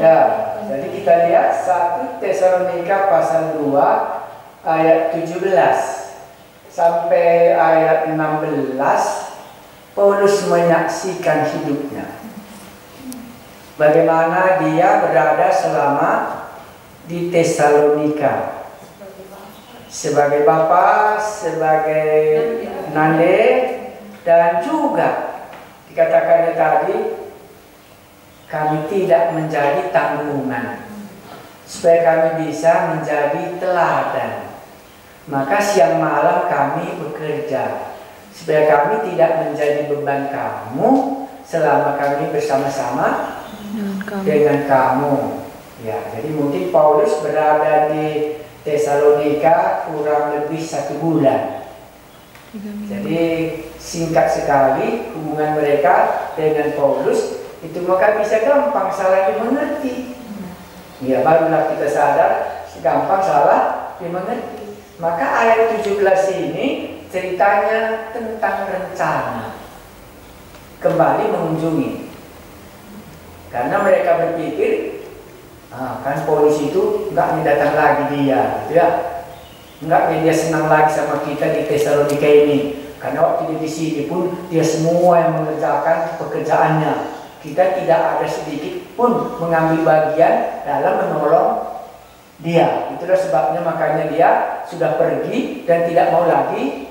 Ya, jadi kita lihat 1 Tesalonika pasal 2 ayat 17 sampai ayat 16. Paulus menyaksikan hidupnya, bagaimana dia berada selama di Tesalonika sebagai bapa, sebagai nande, dan juga dikatakan tadi kami tidak menjadi tanggungan, supaya kami bisa menjadi teladan. Maka siang malam kami bekerja supaya kami tidak menjadi beban kamu selama kami bersama-sama dengan kamu. Ya, jadi mungkin Paulus berada di Tesalonika kurang lebih 1 bulan. Jadi singkat sekali hubungan mereka dengan Paulus. Itu maka bisa gampang salah dimengerti. Ya, barulah kita sadar gampang salah dimengerti. Maka ayat 17 ini ceritanya tentang rencana kembali mengunjungi. Karena mereka berpikir, kan Paulus itu enggak datang lagi dia, gitu ya. Enggak dia senang lagi sama kita di Tesalonika ini. Karena waktu dia di sini pun dia semua yang mengerjakan pekerjaannya. Kita tidak ada sedikit pun mengambil bagian dalam menolong dia. Itulah sebabnya makanya dia sudah pergi dan tidak mau lagi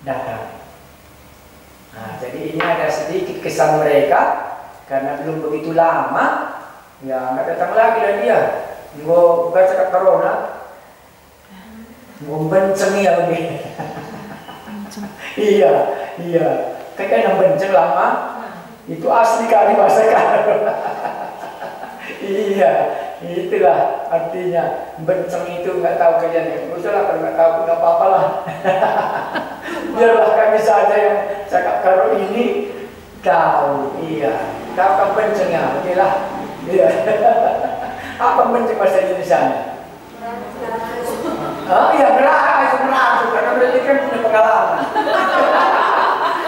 datang. Nah, jadi ini ada sedikit kesan mereka karena belum begitu lama, ya nggak datang lagi lah dia. Gue baca kat corona, gue benceng ya begini. Iya, kayak yang benceng lama. Itu asli kali bahasa Karo. Iya, itulah artinya benceng itu nggak tahu kalian. Udahlah kalau nggak tahu nggak apa-apa lah. Biarlah kami saja yang cakap Karo ini tahu. Iya, tahu kan bencengnya, oke lah. Iya. Apa benceng bahasa Indonesia-nya? Oh iya, meraju karena berarti kan punya pengalaman.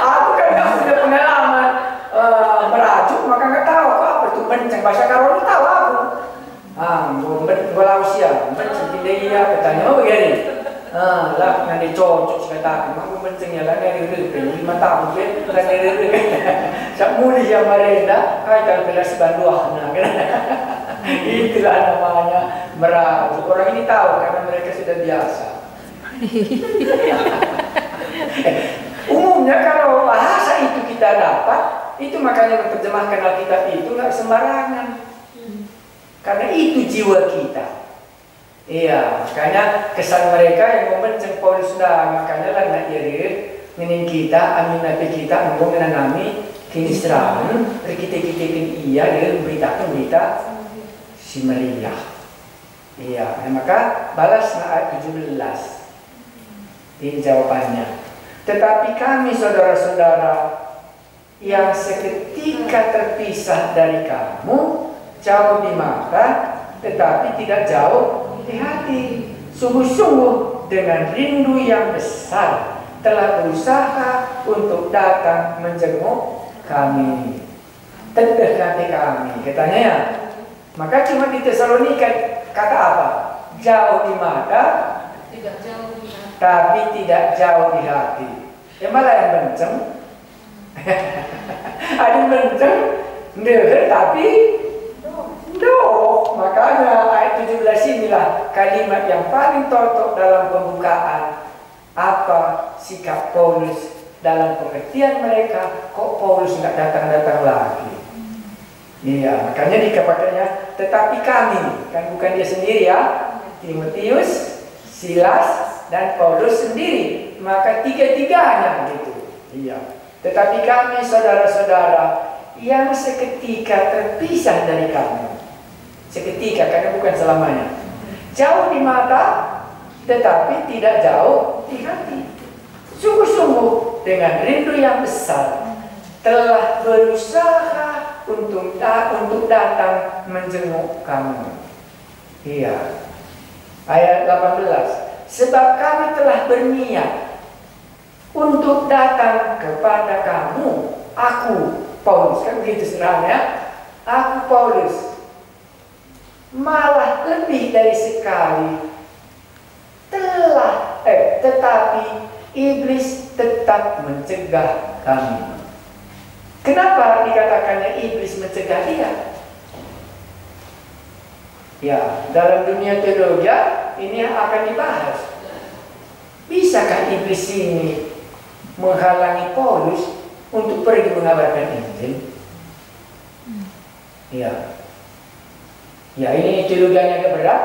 Aku kan nggak punya pengalaman. Merajuk maka nggak tahu apa itu benceng bahasa Karo tahu aku. Gue lausia benceng dia katanya begini. Lah nanti cocok sekata aku bencengnya lah dari 5 tahun kan dari sak muli yang merenda kayak kelas banduah itulah namanya merajuk. Orang ini tahu karena mereka sudah biasa. Umumnya kalau bahasa itu kita dapat, itu makanya menerjemahkan Alkitab itu nggak sembarangan. Karena itu jiwa kita. Iya, makanya kesan mereka yang membenceng Paulus sudah, makanya lah nak irir mening kita, amin nabi kita ngomong menanami kini serang, kita iya dia memberitakan berita si Maria. Iya, maka balas ayat 17. Ini jawabannya. Tetapi kami saudara-saudara yang seketika terpisah dari kamu, jauh di mata, tetapi tidak jauh di hati, sungguh-sungguh dengan rindu yang besar telah berusaha untuk datang menjenguk kami, terdekati kami, katanya ya. Maka cuma di Tesalonika kata apa? Jauh di mata, tidak jauh di hati, tapi tidak jauh di hati. Yang malah yang benceng, ada yang benceng, denger tapi makanya ayat 17 inilah kalimat yang paling cocok dalam pembukaan apa sikap Paulus dalam pengertian mereka. Kok Paulus nggak datang-datang lagi? Iya, makanya dikatakannya tetapi kami, kan bukan dia sendiri ya, Timotius, Silas, dan Paulus sendiri, maka tiga-tiganya gitu. Iya, tetapi kami saudara-saudara yang seketika terpisah dari kamu. Seketika, karena bukan selamanya. Jauh di mata, tetapi tidak jauh di hati. Sungguh-sungguh dengan rindu yang besar telah berusaha untuk datang menjenguk kamu. Iya. Ayat 18. Sebab kami telah berniat untuk datang kepada kamu. Aku, Paulus, kan begitu sebenarnya. Aku, Paulus, malah lebih dari sekali tetapi iblis tetap mencegah kami. Kenapa dikatakannya iblis mencegah dia? Ya, dalam dunia teologi ini akan dibahas. Bisakah iblis ini menghalangi Paulus untuk pergi mengabarkan Injil? Ya. Ya, ini teologianya agak berat.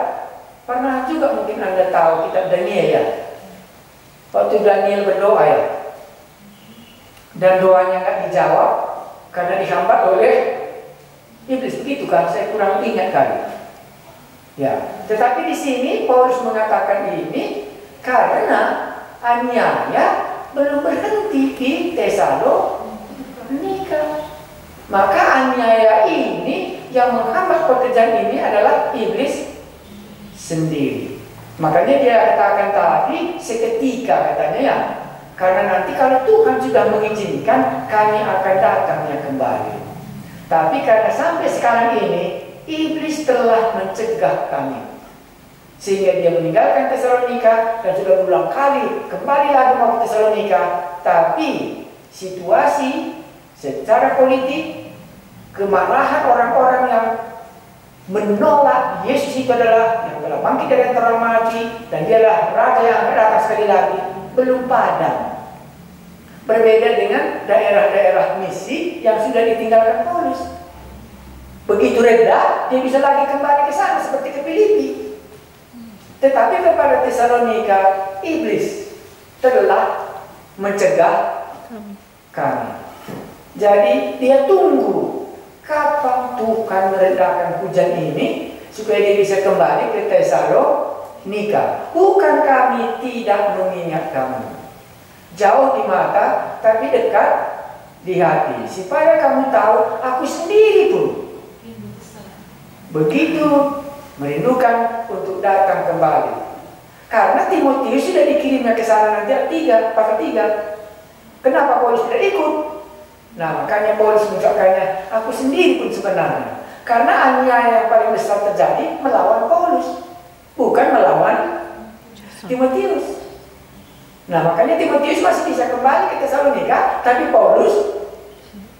Pernah juga mungkin Anda tahu kitab Daniel ya. Waktu Daniel berdoa ya, dan doanya nggak dijawab karena dihambat oleh iblis, begitu kan? Saya kurang ingat kali. Ya, tetapi di sini Paulus mengatakan ini karena aniaya belum berhenti di Tesalonika. Maka aniaya ini yang menghambat pekerjaan ini adalah iblis sendiri. Makanya dia katakan tadi seketika katanya ya. Karena nanti kalau Tuhan sudah mengizinkan, kami akan datangnya kembali. Tapi karena sampai sekarang ini iblis telah mencegah kami, sehingga dia meninggalkan Tesalonika dan sudah berulang kali kembali lagi mau ke Tesalonika. Tapi situasi secara politik, kemarahan orang-orang yang menolak Yesus itu adalah yang telah bangkit dari antara orang mati dan dialah Raja yang akan datang sekali lagi, belum padam. Berbeda dengan daerah-daerah misi yang sudah ditinggalkan Paulus. Begitu reda, dia bisa lagi kembali ke sana seperti ke Filipi. Tetapi kepada Tesalonika, iblis telah mencegah kami. Jadi dia tunggu kapan Tuhan meredakan hujan ini supaya dia bisa kembali ke Tesalonika. Bukan kami tidak mengingat kamu, jauh di mata tapi dekat di hati, supaya kamu tahu aku sendiri pun begitu merindukan untuk datang kembali. Karena Timotius sudah dikirimnya ke sana nanti pasal 3. Kenapa Paulus tidak ikut? Nah, makanya Paulus mengucapkannya, aku sendiri pun sebenarnya. Karena aniaya yang paling besar terjadi melawan Paulus, bukan melawan Timotius. Nah, makanya Timotius masih bisa kembali ke Tesalonika, tapi Paulus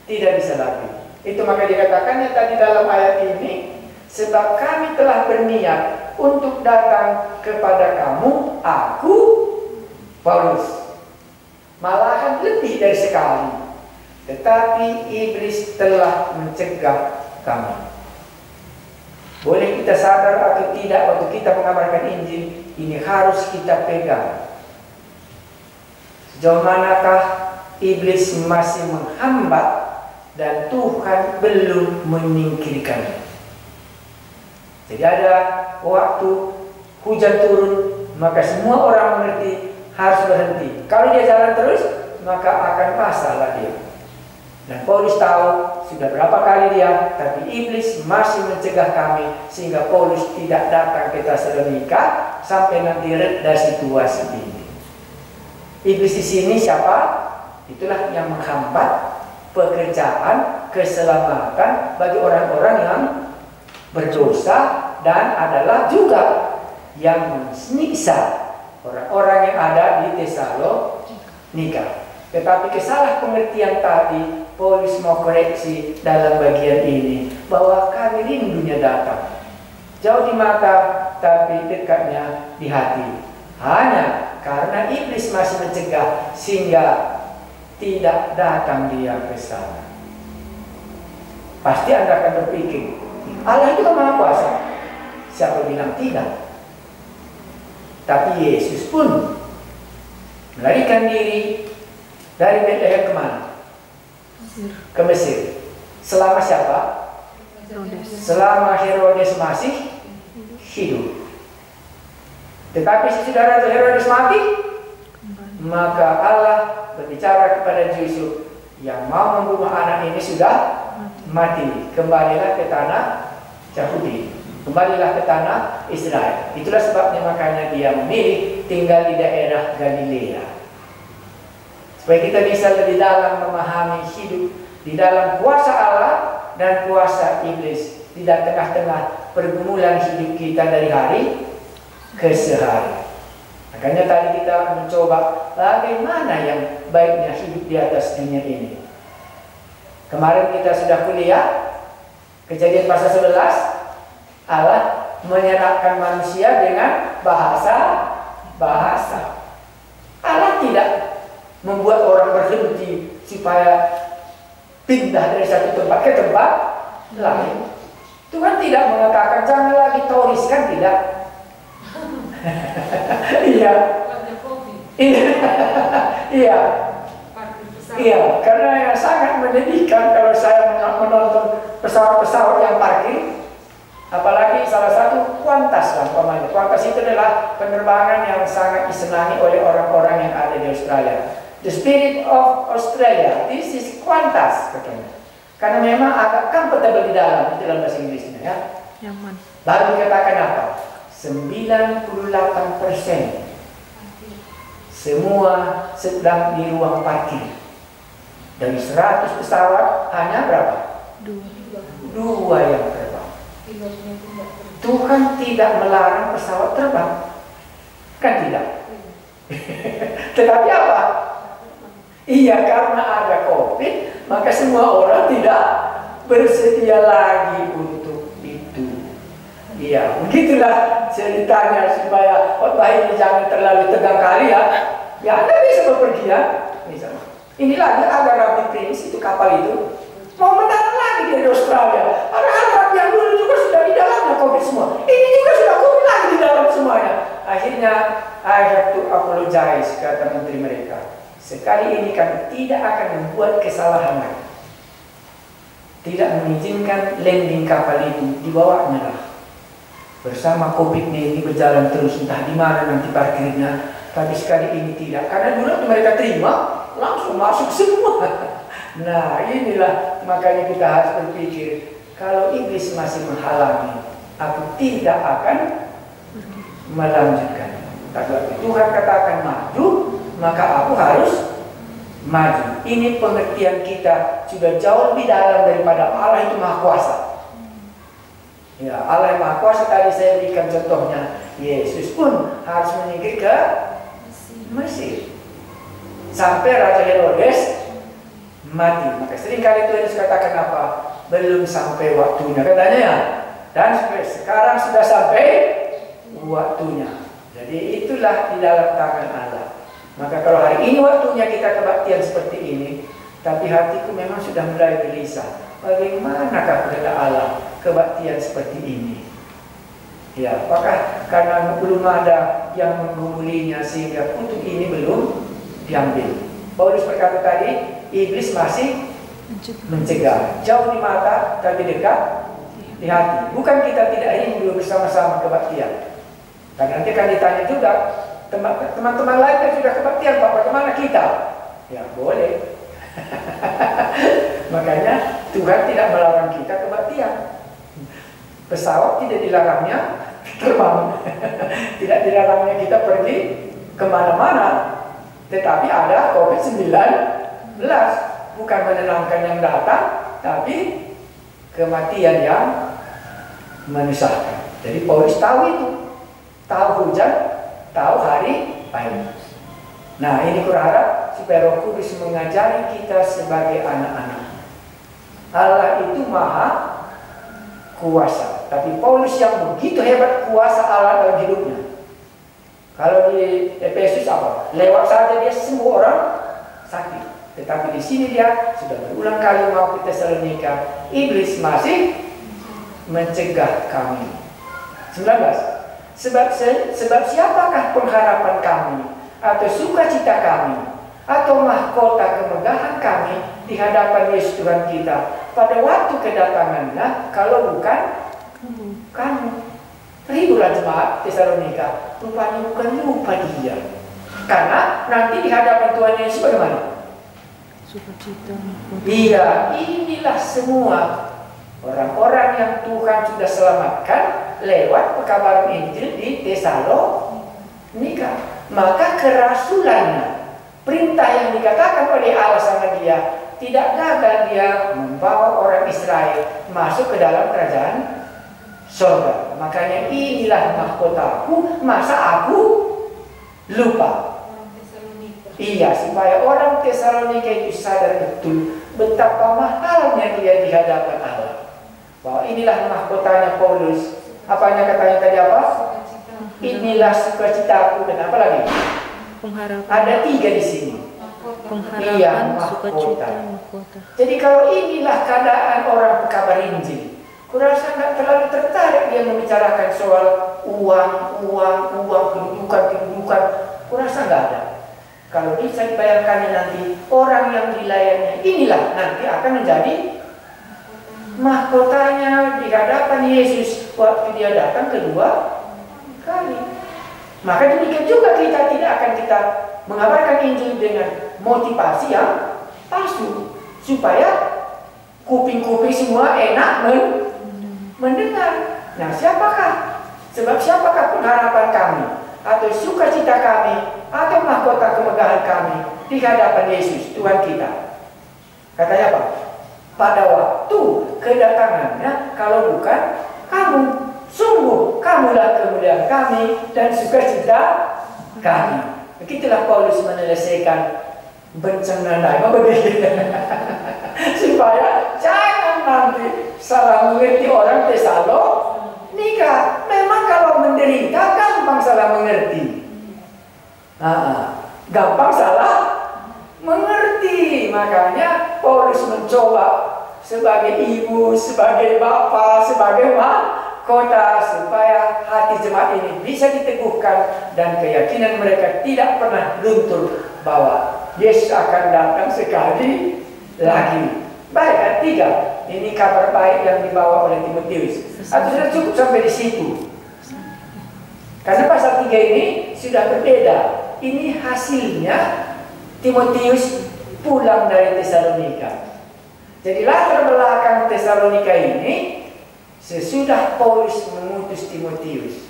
tidak bisa lagi. Itu maka dikatakannya tadi dalam ayat ini, sebab kami telah berniat untuk datang kepada kamu, aku, Paulus, malahan lebih dari sekali. Tetapi iblis telah mencegah kami. Boleh kita sadar atau tidak waktu kita mengabarkan Injil, ini harus kita pegang. Sejauh manakah iblis masih menghambat dan Tuhan belum menyingkirkannya. Jadi ada waktu hujan turun, maka semua orang mengerti harus berhenti. Kalau dia jalan terus, maka akan masalah dia. Dan Paulus tahu sudah berapa kali dia, tapi iblis masih mencegah kami sehingga Paulus tidak datang ke Tesalonika sampai nanti reda situasi ini. Iblis di sini siapa? Itulah yang menghambat pekerjaan keselamatan bagi orang-orang yang berdosa dan adalah juga yang menyiksa orang-orang yang ada di Tesalonika. Tetapi kesalah pengertian tadi Paulus mau koreksi dalam bagian ini, bahwa kami rindunya datang jauh di mata tapi dekatnya di hati. Hanya karena iblis masih mencegah sehingga tidak datang dia ke sana. Pasti Anda akan berpikir, Allah itu kan Maha Kuasa. Siapa bilang tidak? Tapi Yesus pun melarikan diri dari Betlehem kemana? Ke Mesir. Selama siapa? Selama Herodes masih hidup. Tetapi sesudah Herodes mati, maka Allah berbicara kepada Yusuf, yang mau membunuh anak ini sudah mati. Kembalilah ke tanah Yahudi, kembalilah ke tanah Israel. Itulah sebabnya makanya dia memilih tinggal di daerah Galilea, supaya kita bisa lebih dalam memahami hidup di dalam kuasa Allah dan kuasa iblis di tengah-tengah pergumulan hidup kita dari hari ke hari. Makanya tadi kita mencoba bagaimana yang baiknya hidup di atas dunia ini. Kemarin kita sudah kuliah Kejadian pasal 11, Allah menyerahkan manusia dengan bahasa. Allah tidak membuat orang berhenti supaya pindah dari satu tempat ke tempat lain. Tuhan tidak mengatakan jangan lagi turis, kan tidak? Iya. Iya. Iya, karena yang sangat menyedihkan kalau saya menonton pesawat-pesawat yang parkir, apalagi salah satu Qantas lah umpamanya. Qantas itu adalah penerbangan yang sangat disenangi oleh orang-orang yang ada di Australia. The spirit of Australia, this is Qantas katanya. Karena memang agak comfortable di dalam, itu dalam bahasa Inggrisnya ya. Nyaman. Baru dikatakan apa? 98% semua sedang di ruang parkir. Dari 100 pesawat hanya berapa? Dua yang terbang. Tuhan tidak melarang pesawat terbang, kan tidak? Tetapi apa? Iya, karena ada COVID, maka semua orang tidak bersedia lagi untuk itu. Iya, begitulah ceritanya supaya khotbah ini jangan terlalu tegang kali ya. Ya, Anda bisa bepergian, misalnya. Ini lagi ada Rabi Prince, itu kapal itu mau mendarat lagi dari Australia. Ada Arab yang dulu juga sudah di dalamnya COVID semua. Ini juga sudah COVID lagi di dalam semuanya. Akhirnya I have to apologize, kata menteri mereka. Sekali ini kami tidak akan membuat kesalahan lagi. Tidak mengizinkan landing kapal itu, dibawanya lah. Bersama COVID-nya ini berjalan terus, entah di mana nanti parkirnya. Tapi sekali ini tidak, karena dulu mereka terima langsung masuk semua. Nah, inilah makanya kita harus berpikir, kalau iblis masih menghalangi, aku tidak akan melanjutkan. Kalau Tuhan katakan maju, maka aku harus maju. Ini pengertian kita sudah jauh lebih dalam daripada Allah itu Maha Kuasa. Ya, Allah yang Maha Kuasa tadi saya berikan contohnya. Yesus pun harus menyingkir ke Mesir sampai Raja Herodes mati. Maka seringkali Tuhan Yesus katakan apa? Belum sampai waktunya katanya ya. Dan sekarang sudah sampai waktunya. Jadi itulah di dalam tangan Allah. Maka kalau hari ini waktunya kita kebaktian seperti ini, tapi hatiku memang sudah mulai gelisah. Bagaimanakah kehendak Allah kebaktian seperti ini? Ya, apakah karena belum ada yang menggumulinya sehingga kutuk ini belum diambil? Paulus berkata tadi, iblis masih mencegah, jauh di mata tapi dekat di hati. Bukan kita tidak rindu bersama-sama kebaktian. Dan nanti akan ditanya juga, teman-teman lain yang sudah kebaktian, Pak, bagaimana kita? Ya, boleh. Makanya Tuhan tidak melarang kita kebaktian. Pesawat tidak dilarangnya terbang, tidak dilarangnya kita pergi kemana-mana, tetapi ada COVID-19, bukan menenangkan yang datang, tapi kematian yang menyusahkan. Jadi Paulus tahu itu, tahu hujan, tahu hari pahit. Nah, ini kurharap supaya Roh Kudus mengajari kita sebagai anak-anak. Allah itu Maha Kuasa, tapi Paulus yang begitu hebat kuasa Allah dalam hidupnya. Kalau di Efesus apa? Lewat saja dia semua orang sakit. Tetapi di sini dia sudah berulang kali mau ke Tesalonika, iblis masih mencegah kami. 19. Sebab siapakah pengharapan kami, atau sukacita kami, atau mahkota kemegahan kami di hadapan Yesus Tuhan kita pada waktu kedatangannya, kalau bukan kamu. Ribulah jemaat Tesalonika, rupanya bukan lupa dia. Karena nanti di hadapan Tuhan Yesus bagaimana? Sukacita. Iya, inilah semua orang-orang yang Tuhan sudah selamatkan lewat pekabaran Injil di Tesalonika. Maka kerasulannya, perintah yang dikatakan oleh Allah sama dia, tidak gagal dia membawa orang Israel masuk ke dalam kerajaan surga. Makanya inilah mahkotaku, masa aku lupa. Iya, supaya orang Tesalonika itu sadar betul betapa mahalnya dia di hadapan Allah. Bahwa inilah mahkotanya Paulus. Apanya katanya tadi apa? Inilah sukacitaku. Dan apa lagi? Pengharapan. Ada 3 di sini. Pengharapan, Iya, sukacita, mahkota. mahkota. Jadi kalau inilah keadaan orang pekabar Injil, kurasa nggak terlalu tertarik dia membicarakan soal uang, kedudukan. Kurasa nggak ada. Kalau bisa dibayangkan nanti orang yang dilayani inilah nanti akan menjadi mahkotanya di hadapan Yesus waktu dia datang kedua kali. Maka demikian juga kita tidak akan kita mengabarkan Injil dengan motivasi yang palsu supaya kuping-kuping semua enak mendengar. Nah, siapakah? Sebab siapakah pengharapan kami atau sukacita kami atau mahkota kemegahan kami di hadapan Yesus Tuhan kita? Katanya apa? Pada waktu kedatangannya, kalau bukan kamu, sungguh kamulah kemuliaan kami dan sukacita kami. Begitulah Paulus menyelesaikan bencenganai supaya jangan nanti salah mengerti orang Tesalonika. Memang kalau menderita gampang salah mengerti. Gampang salah mengerti. Makanya Paulus mencoba sebagai ibu, sebagai bapak, sebagai mahkota supaya hati jemaat ini bisa diteguhkan dan keyakinan mereka tidak pernah luntur bahwa Yesus akan datang sekali lagi. Baik, ayat 3. Ini kabar baik yang dibawa oleh Timotius. Atau sudah cukup sampai di situ? Karena pasal 3 ini sudah berbeda. Ini hasilnya Timotius pulang dari Tesalonika. Jadi latar belakang Tesalonika ini sesudah Paulus mengutus Timotius.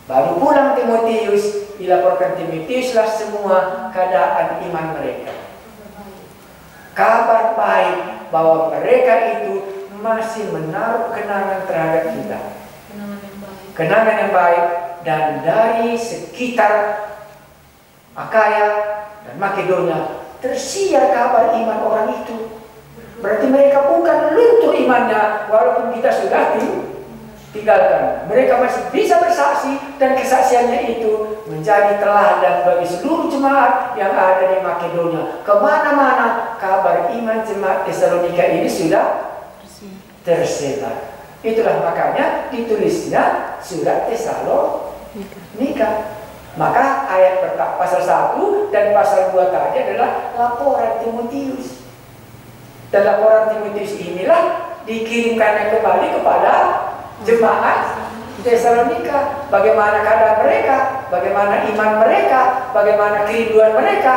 Baru pulang Timotius, dilaporkan Timotiuslah semua keadaan iman mereka. Kabar baik bahwa mereka itu masih menaruh kenangan terhadap kita. Kenangan yang baik, dan dari sekitar Akaya dan Makedonia tersiar kabar iman orang itu. Berarti mereka bukan luntur imannya walaupun kita sudah tinggalkan. Mereka masih bisa bersaksi dan kesaksiannya itu menjadi teladan bagi seluruh jemaat yang ada di Makedonia. Kemana-mana kabar iman jemaat Tesalonika ini sudah tersebar. Itulah makanya ditulisnya surat Tesalonika. Maka ayat pertama pasal 1 dan pasal 2 tadi adalah laporan Timotius. Dan laporan Timotius inilah dikirimkannya kembali kepada jemaat Tesalonika. Bagaimana keadaan mereka, bagaimana iman mereka, bagaimana kerinduan mereka,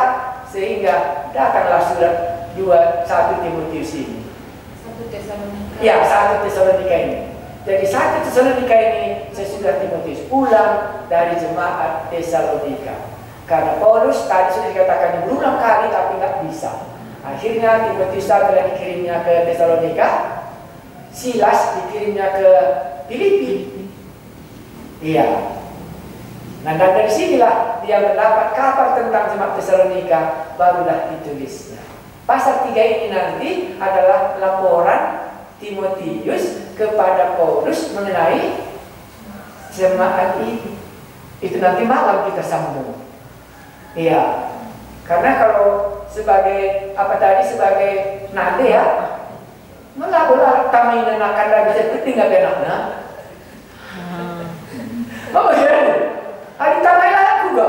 sehingga datanglah surat 1 Timotius ini. 1 Tesalonika. Ya, 1 Tesalonika ini. Jadi 1 Tesalonika ini sesudah Timotius pulang dari jemaat Tesalonika. Karena Paulus tadi sudah dikatakan berulang kali tapi nggak bisa. Akhirnya Timotius telah dikirimnya ke Tesalonika, Silas dikirimnya ke Filipi. Iya. Nah, dan dari sinilah dia mendapat kabar tentang jemaat Tesalonika, barulah ditulisnya. Pasal 3 ini nanti adalah laporan Timotius kepada Paulus mengenai jemaat ini. Itu nanti malam kita sambung. Iya. Karena kalau sebagai apa tadi, sebagai nade ya, melakukan kami nenakan dan bisa tinggal benaknya. Oh iya, ada tamailah juga.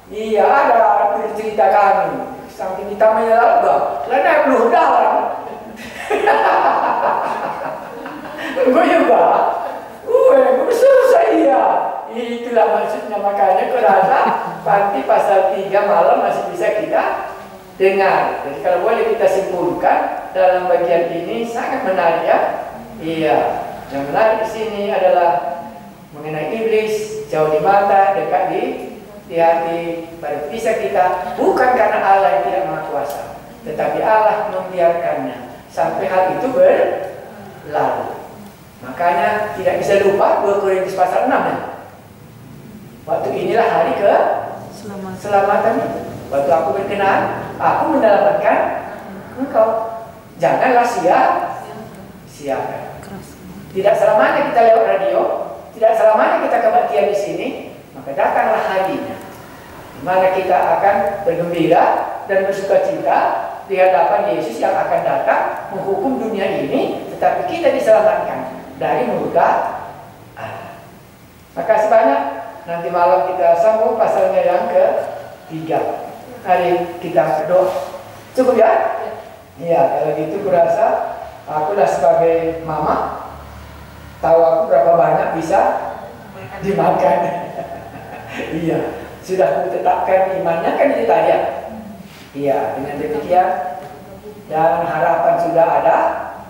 Iya ada cerita kami. Saking ditamainya lalu, lainnya belum dalam. Gue juga, gue susah iya. Itulah maksudnya, makanya kerasa nanti pasal 3 malam masih bisa kita dengar. Jadi kalau boleh kita simpulkan dalam bagian ini sangat menarik ya. Iya, yang menarik di sini adalah mengenai iblis, jauh di mata, dekat di di hati berbisa kita, bukan karena Allah yang tidak maha kuasa, tetapi Allah membiarkannya sampai hal itu berlalu. Makanya tidak bisa lupa 2 Korintus pasal 6 ya. Waktu inilah hari keselamatan itu. Waktu aku berkenan, aku menyelamatkan engkau. Janganlah sia-siakan. Tidak selamanya kita lewat radio, tidak selamanya kita kebaktian di sini, maka datanglah harinya di mana kita akan bergembira dan bersukacita di hadapan Yesus yang akan datang menghukum dunia ini, tetapi kita diselamatkan dari murka Allah. Makasih banyak. Nanti malam kita sambung pasalnya yang ke-3. Hari kita berdoa. Cukup ya? Iya, kalau gitu kurasa aku dah sebagai mama tahu aku berapa banyak bisa dimakan. Iya, sudah kutetapkan imannya kan itu tadi ya. Iya, dengan demikian dan harapan sudah ada,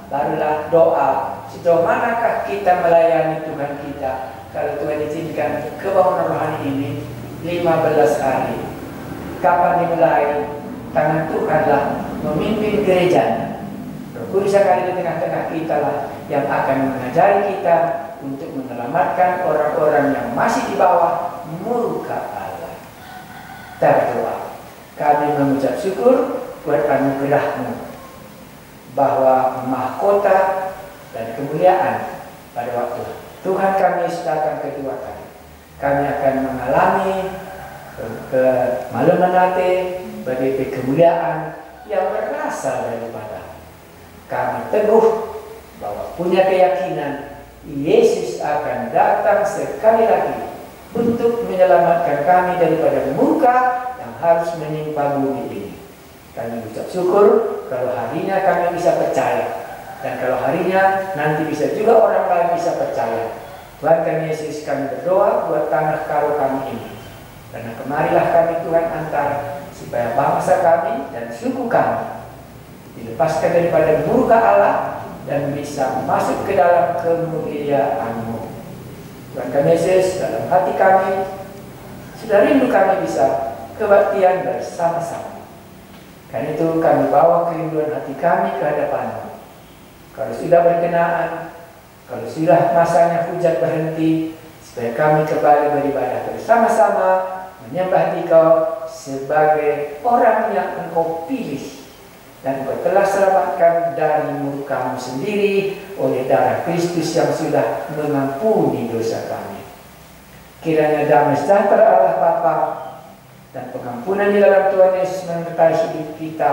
barulah doa. Sejauh manakah kita melayani Tuhan kita? Kalau Tuhan izinkan kebangunan rohani ini 15 hari. Kapan dimulai? Tangan Tuhanlah memimpin gerejanya. Roh Kudus akan di tengah-tengah kita lah yang akan mengajari kita untuk menyelamatkan orang-orang yang masih di bawah murka Allah. Terdoa. Kami mengucap syukur buat anugerah-Mu bahwa mahkota dan kemuliaan pada waktu Tuhan kami datang kedua kali. Kami akan mengalami kemalumanate bagi kemuliaan yang berasal daripada kami teguh bahwa punya keyakinan Yesus akan datang sekali lagi untuk menyelamatkan kami daripada murka yang harus menimpa bumi ini. Kami ucap syukur kalau harinya kami bisa percaya. Dan kalau harinya nanti bisa juga orang lain bisa percaya. Tuhan kami Yesus, kami berdoa buat tanah karo kami ini. Karena kemarilah kami Tuhan antar supaya bangsa kami dan suku kami dilepaskan daripada murka Allah dan bisa masuk ke dalam kemuliaan-Mu. Tuhan kami Yesus, dalam hati kami sudah rindu kami bisa kebaktian bersama-sama. Karena itu kami bawa kerinduan hati kami ke hadapan-Mu. Kalau sudah berkenaan, kalau sudah masanya hujan berhenti, supaya kami kembali beribadah bersama-sama, menyembah Engkau sebagai orang yang Engkau pilih, dan Engkau telah selamatkan dari murka-Mu sendiri oleh darah Kristus yang sudah mengampuni dosa kami. Kiranya damai sejahtera Allah Bapa dan pengampunan di dalam Tuhan Yesus menyertai hidup kita,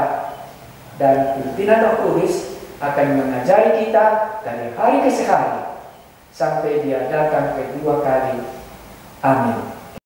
dan pimpinan Roh Kudus akan mengajari kita dari hari ke hari sampai Dia datang kedua kali. Amin.